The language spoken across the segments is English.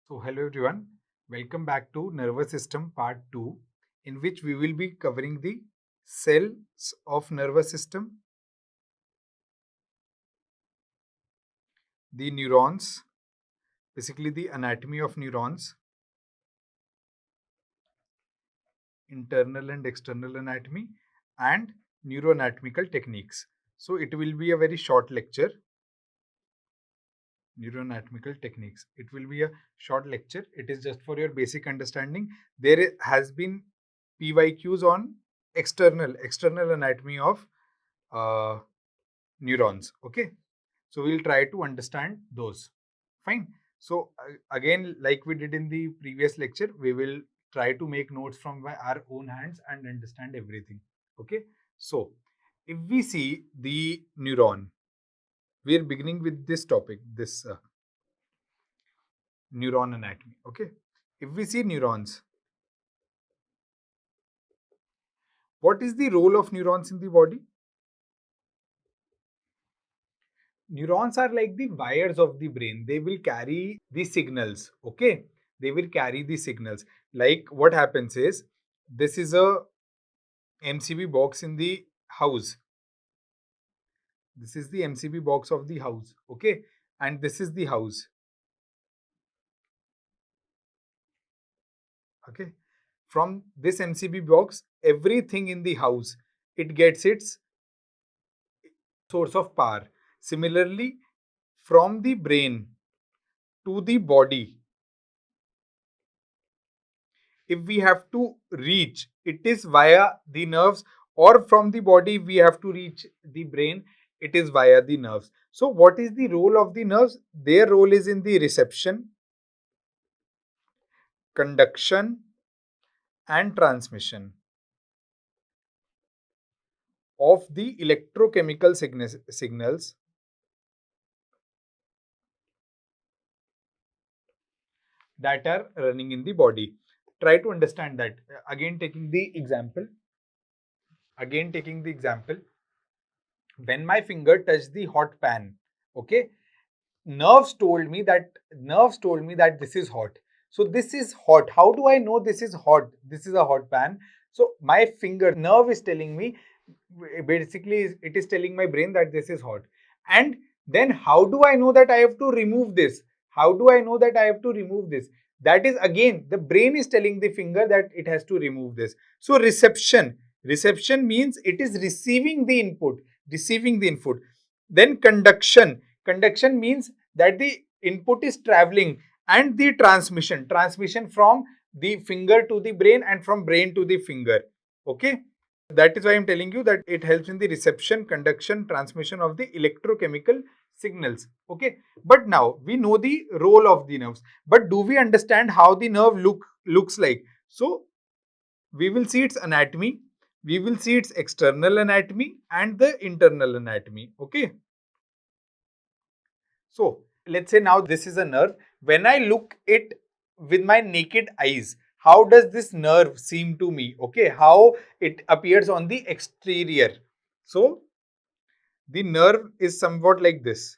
So hello everyone, welcome back to nervous system part 2, in which we will be covering the cells of nervous system, the neurons, basically the anatomy of neurons, internal and external anatomy, and neuroanatomical techniques. So it will be a very short lecture. Neuroanatomical techniques. It will be a short lecture. It is just for your basic understanding. There has been PYQs on external anatomy of uh, neurons. Okay, so we'll try to understand those. Fine. So again, like we did in the previous lecture, we will try to make notes from our own hands and understand everything. Okay. So if we see the neuron, we are beginning with this topic, this neuron anatomy. Okay. If we see neurons, what is the role of neurons in the body? Neurons are like the wires of the brain. They will carry the signals. Okay. They will carry the signals. Like what happens is, this is a MCB box in the house. This is the MCB box of the house. Okay. And this is the house. Okay. From this MCB box, everything in the house, it gets its source of power. Similarly, from the brain to the body, if we have to reach, it is via the nerves, or from the body we have to reach the brain, it is via the nerves. So what is the role of the nerves? Their role is in the reception, conduction, and transmission of the electrochemical signals that are running in the body. Try to understand that. Again, taking the example. When my finger touched the hot pan, okay, nerves told me that this is hot. So this is hot. How do I know this is hot? This is a hot pan. So my finger nerve is telling me, basically it is telling my brain that this is hot. And then how do I know that I have to remove this? How do I know that I have to remove this? That is, again, the brain is telling the finger that it has to remove this. So reception means it is receiving the input. Then conduction means that the input is traveling. And the transmission from the finger to the brain and from brain to the finger. Okay, that is why I'm telling you that it helps in the reception, conduction, transmission of the electrochemical signals. Okay, but now we know the role of the nerves, but do we understand how the nerve looks like? So we will see its anatomy, we will see its external anatomy and the internal anatomy. Okay, so let's say now this is a nerve. When I look it with my naked eyes, how does this nerve seem to me? Okay, how it appears on the exterior. So the nerve is somewhat like this.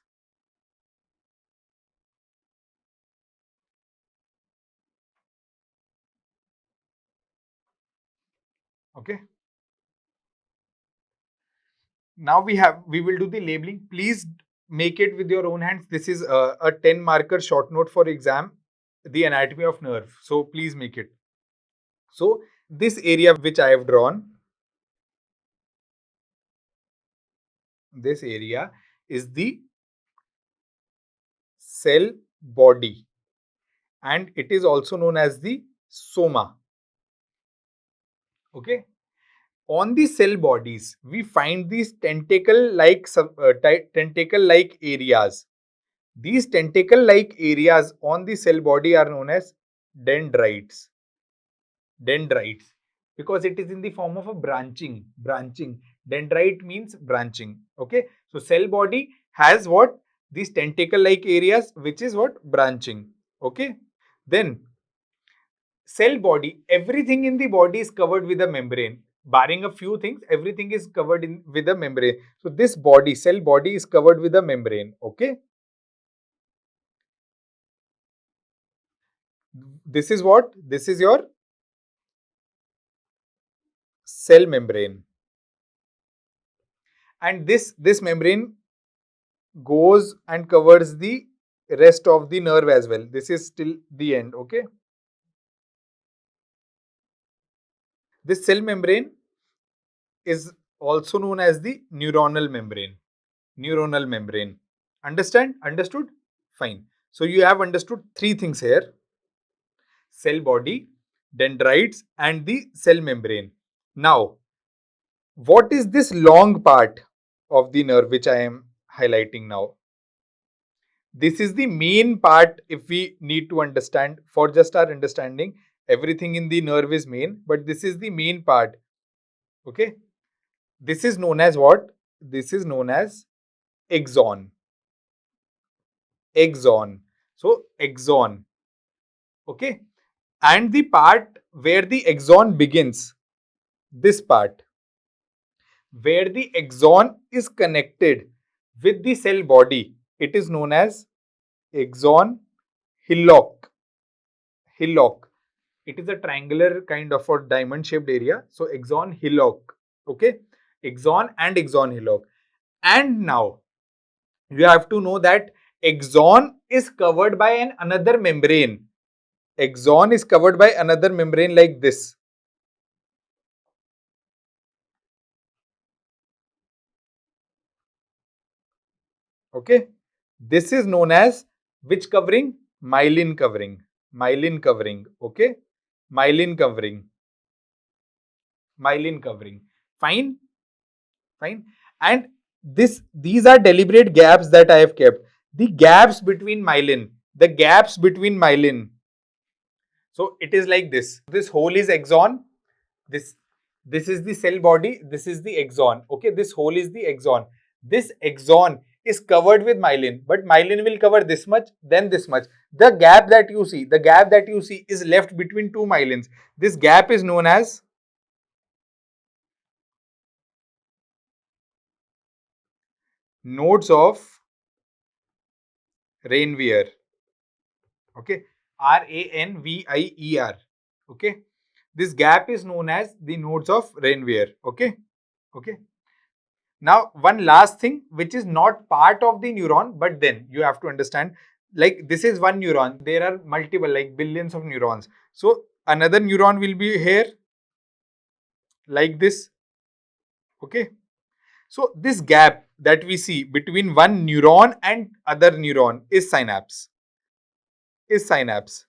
Okay. Now we will do the labeling. Please make it with your own hands. This is a 10 marker short note for exam, the anatomy of nerve. So please make it. So this area which I have drawn, this area is the cell body, and it is also known as the soma. Okay. On the cell bodies, we find these tentacle-like areas. These tentacle-like areas on the cell body are known as dendrites. Dendrites, because it is in the form of a branching. Dendrite means branching. Okay, so cell body has what? These tentacle-like areas, which is what? Branching. Okay, then cell body, everything in the body is covered with a membrane. Barring a few things, everything is covered with a membrane. So this cell body is covered with a membrane. Okay. This is what? This is your cell membrane. And this membrane goes and covers the rest of the nerve as well. This is still the end, okay? This cell membrane is also known as the neuronal membrane. Neuronal membrane. Understand? Understood? Fine. So you have understood three things here: cell body, dendrites, and the cell membrane. Now, what is this long part of the nerve which I am highlighting now? This is the main part. If we need to understand, for just our understanding, everything in the nerve is main, but this is the main part. Okay, this is known as what? This is known as axon. Axon. So axon. Okay, and the part where the axon begins, this part where the axon is connected with the cell body, it is known as axon hillock. Hillock. It is a triangular kind of a diamond shaped area. So axon hillock. Okay, axon and axon hillock. And now you have to know that axon is covered by another membrane. Axon is covered by another membrane like this. Okay, this is known as which covering? Myelin covering. Myelin covering. Okay, myelin covering. Myelin covering. Fine, fine. And these are deliberate gaps that I have kept. The gaps between myelin. The gaps between myelin. So it is like this. This hole is axon. This is the cell body. This is the axon. Okay, this hole is the axon. This axon is covered with myelin, but myelin will cover this much, then this much. The gap that you see is left between two myelins. This gap is known as nodes of Ranvier. Okay, Ranvier. Okay, this gap is known as the nodes of Ranvier. Okay, okay. Now, one last thing which is not part of the neuron, but then you have to understand, like this is one neuron. There are multiple, like billions of neurons. So another neuron will be here, like this. Okay. So this gap that we see between one neuron and other neuron is synapse. Is synapse.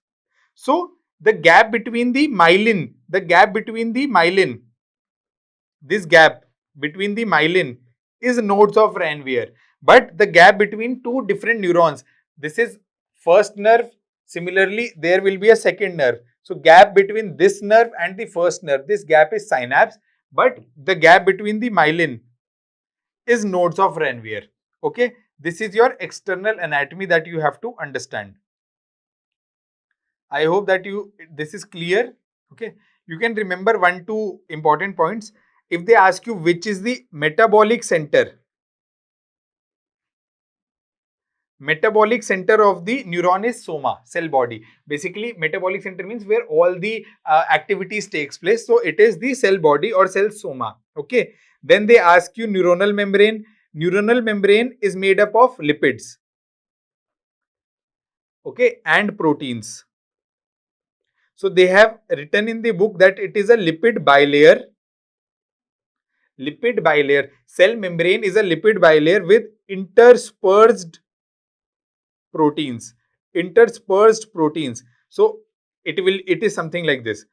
So the gap between the myelin, this gap between the myelin is nodes of Ranvier. But the gap between two different neurons, this is first nerve. Similarly, there will be a second nerve. So gap between this nerve and the first nerve, this gap is synapse. But the gap between the myelin is nodes of Ranvier. Okay, this is your external anatomy that you have to understand. I hope that this is clear. Okay, you can remember 1-2 important points. If they ask you which is the metabolic center of the neuron is soma, cell body. Basically, metabolic center means where all the activities takes place. So it is the cell body or cell soma. Okay. Then they ask you neuronal membrane. Neuronal membrane is made up of lipids. Okay, and proteins. So they have written in the book that it is a lipid bilayer. Lipid bilayer. Cell membrane is a lipid bilayer with interspersed proteins. Interspersed proteins. So it is something like this: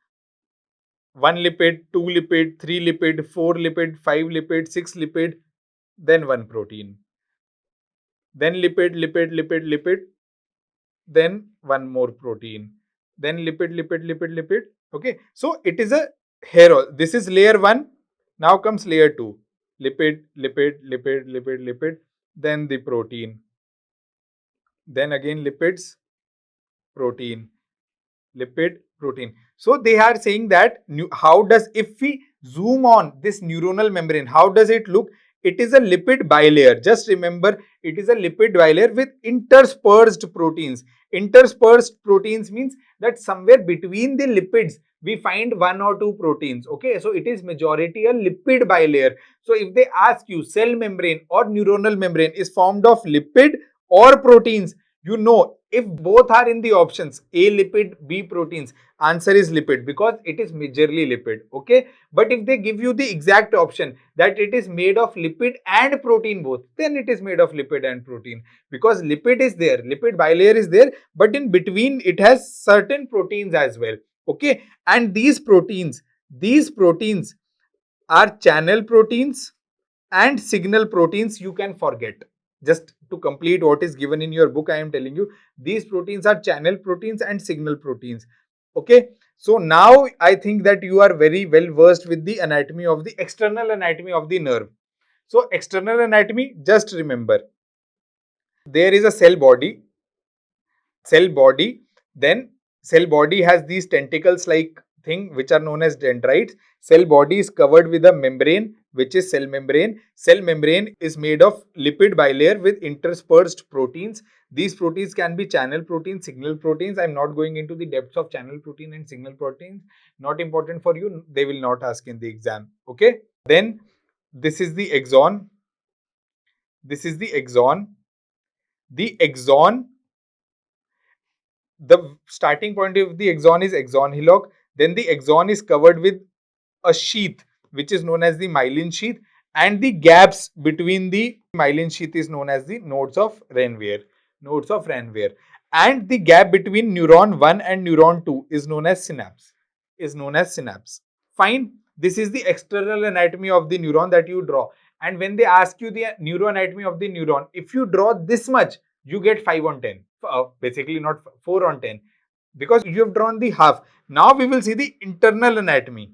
1 lipid, 2 lipid, 3 lipid, 4 lipid, 5 lipid, 6 lipid, then 1 protein. Then lipid, then 1 more protein. Then lipid. Okay. So it is a hair. This is layer 1. Now comes layer 2. Lipid. Then the protein. Then again lipids, protein. Lipid, protein. So they are saying that how does, if we zoom on this neuronal membrane, how does it look? it is a lipid bilayer. Just remember, it is a lipid bilayer with interspersed proteins. Interspersed proteins means that somewhere between the lipids we find one or two proteins. Okay, so it is majority a lipid bilayer. So if they ask you cell membrane or neuronal membrane is formed of lipid or proteins, you know, if both are in the options A lipid, B proteins, answer is lipid because it is majorly lipid. Okay, but if they give you the exact option that it is made of lipid and protein both, then it is made of lipid and protein, because lipid is there, lipid bilayer is there, but in between it has certain proteins as well. Okay, and these proteins are channel proteins and signal proteins. You can forget. Just to complete what is given in your book, I am telling you these proteins are channel proteins and signal proteins. Okay, so now I think that you are very well versed with the anatomy of the external anatomy of the nerve. So external anatomy, just remember, there is a cell body, then cell body has these tentacles like thing which are known as dendrites. Cell body is covered with a membrane which is cell membrane. Cell membrane is made of lipid bilayer with interspersed proteins. These proteins can be channel proteins, signal proteins. I'm not going into the depths of channel protein and signal proteins. Not important for you. They will not ask in the exam. Okay. Then this is the axon. This is the axon. The axon, the starting point of the axon is axon hillock. Then the axon is covered with a sheath which is known as the myelin sheath, and the gaps between the myelin sheath is known as the nodes of Ranvier. Nodes of Ranvier. And the gap between neuron 1 and neuron 2 is known as synapse. Fine. This is the external anatomy of the neuron that you draw. And when they ask you the neuroanatomy of the neuron, if you draw this much, you get 5 on 10. Basically not 4 on 10, because you have drawn the half. Now we will see the internal anatomy.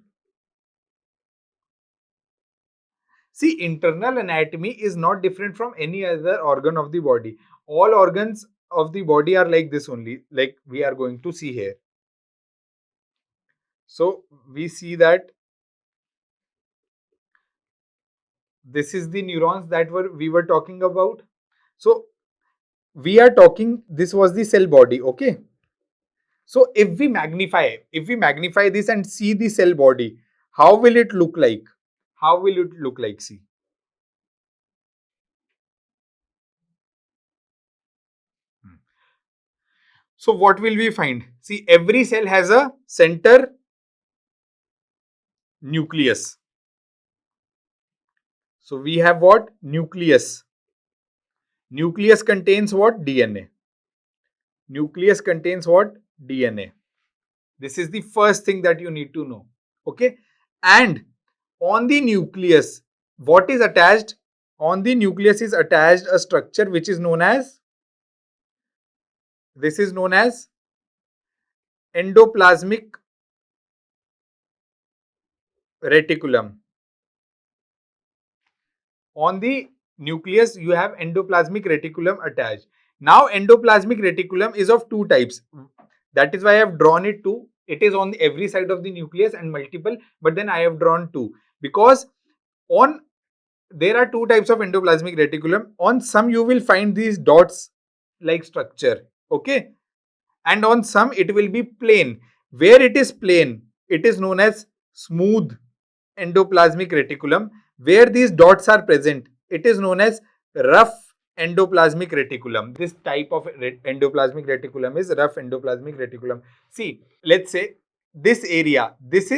See, internal anatomy is not different from any other organ of the body. All organs of the body are like this only, like we are going to see here. So we see that this is the neurons that we were talking about. So we are talking, this was the cell body. Okay, so if we magnify this and see the cell body, how will it look like? See, so what will we find? See, every cell has a center nucleus. So we have what? Nucleus. Nucleus contains what? DNA. Nucleus contains what? DNA. This is the first thing that you need to know. Okay. And on the nucleus, what is attached? On the nucleus is attached a structure which is known as, this is known as endoplasmic reticulum. On the nucleus, you have endoplasmic reticulum attached. Now, endoplasmic reticulum is of two types. That is why I have drawn it two. It is on every side of the nucleus and multiple, but then I have drawn two because there are two types of endoplasmic reticulum. On some you will find these dots like structure. Okay, and on some it will be plain. Where it is plain, it is known as smooth endoplasmic reticulum. Where these dots are present, it is known as rough endoplasmic reticulum. This type of endoplasmic reticulum is rough endoplasmic reticulum. See, let's say this area, this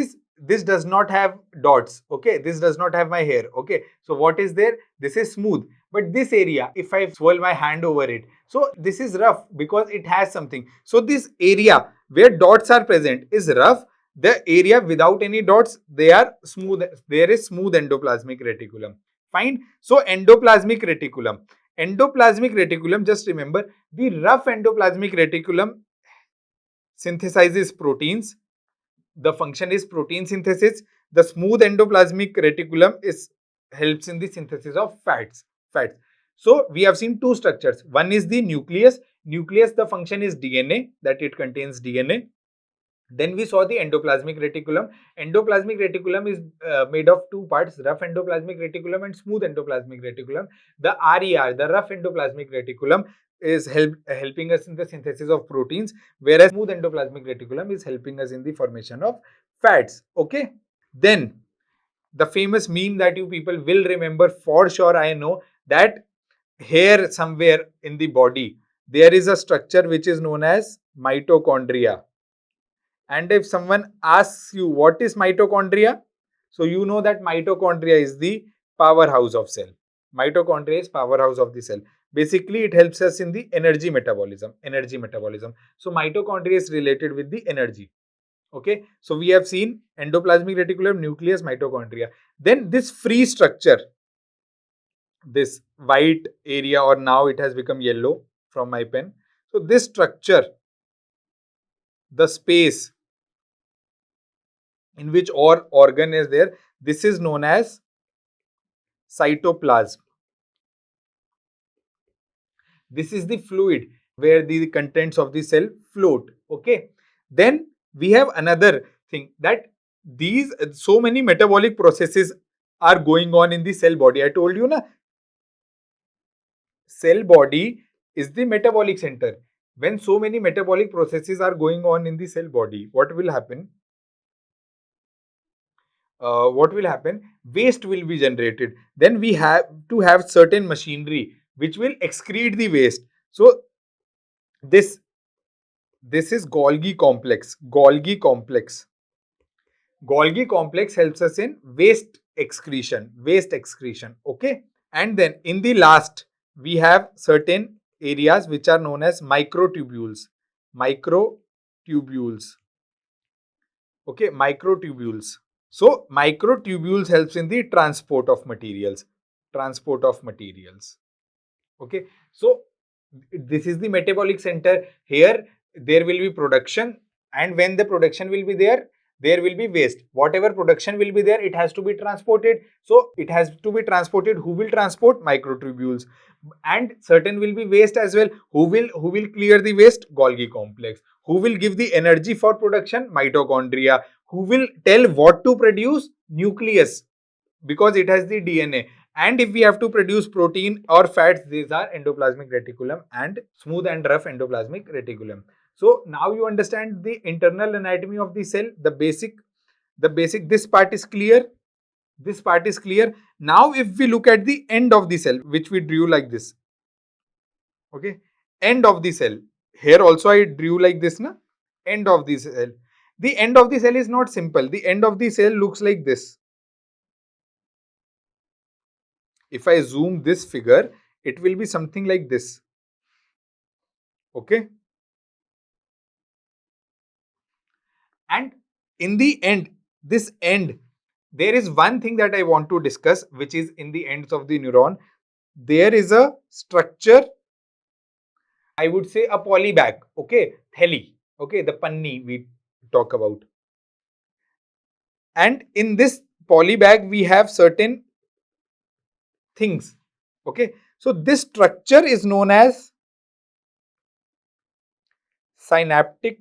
does not have dots. Okay, this does not have my hair. Okay, so what is there? This is smooth. But this area, if I swirl my hand over it, so this is rough because it has something. So this area where dots are present is rough. The area without any dots, they are smooth. There is smooth endoplasmic reticulum. Fine. So endoplasmic reticulum, just remember, the rough endoplasmic reticulum synthesizes proteins. The function is protein synthesis. The smooth endoplasmic reticulum helps in the synthesis of fats. So we have seen two structures. One is the nucleus. The function is DNA, that it contains DNA. Then we saw the endoplasmic reticulum. Endoplasmic reticulum is made of two parts, rough endoplasmic reticulum and smooth endoplasmic reticulum. The RER, the rough endoplasmic reticulum, is helping us in the synthesis of proteins, whereas smooth endoplasmic reticulum is helping us in the formation of fats. Okay. Then the famous meme that you people will remember for sure, I know, that here somewhere in the body there is a structure which is known as mitochondria. And if someone asks you what is mitochondria, so you know that mitochondria is the powerhouse of cell. Mitochondria is powerhouse of the cell. Basically, it helps us in the energy metabolism. So mitochondria is related with the energy. Okay. So we have seen endoplasmic reticulum, nucleus, mitochondria. Then this free structure, this white area, or now it has become yellow from my pen. So this structure, the space in which organ is there, this is known as cytoplasm. This is the fluid where the contents of the cell float. Okay. Then we have another thing, that these so many metabolic processes are going on in the cell body. I told you na, cell body is the metabolic center. When so many metabolic processes are going on in the cell body, what will happen? Waste will be generated. Then we have to have certain machinery which will excrete the waste. So this is Golgi complex. Golgi complex helps us in waste excretion. Okay. And then in the last, we have certain areas which are known as microtubules. Okay, microtubules. So microtubules helps in the transport of materials. Okay. So this is the metabolic center. Here there will be production, and when the production will be there, there will be waste. Whatever production will be there, it has to be transported. So it has to be transported. Who will transport? Microtubules. And certain will be waste as well. Who will clear the waste? Golgi complex. Who will give the energy for production? Mitochondria. Who will tell what to produce? Nucleus, because it has the DNA. And if we have to produce protein or fats, these are endoplasmic reticulum and smooth and rough endoplasmic reticulum. So now you understand the internal anatomy of the cell, the basic. This part is clear. Now if we look at the end of the cell, which we drew like this. Okay. End of the cell. Here also I drew like this, na? End of the cell. The end of the cell is not simple. The end of the cell looks like this. If I zoom this figure, it will be something like this. Okay. And in the end, this end, there is one thing that I want to discuss, which is in the ends of the neuron. There is a structure, I would say a polybag. Okay. Theli. Okay. The panni we talk about. And in this polybag, we have certain things. Okay. So this structure is known as synaptic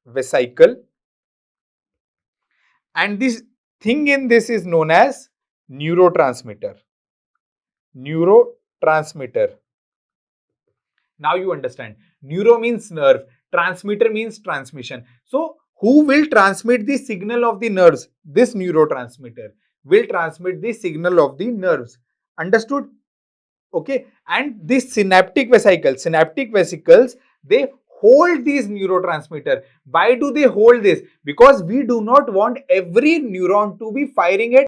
vesicle, and this thing in this is known as neurotransmitter. Now you understand. Neuro means nerve, transmitter means transmission. So who will transmit the signal of the nerves? This neurotransmitter will transmit the signal of the nerves. Understood? Okay. And this synaptic vesicles, they hold these neurotransmitter. Why do they hold this? Because we do not want every neuron to be firing at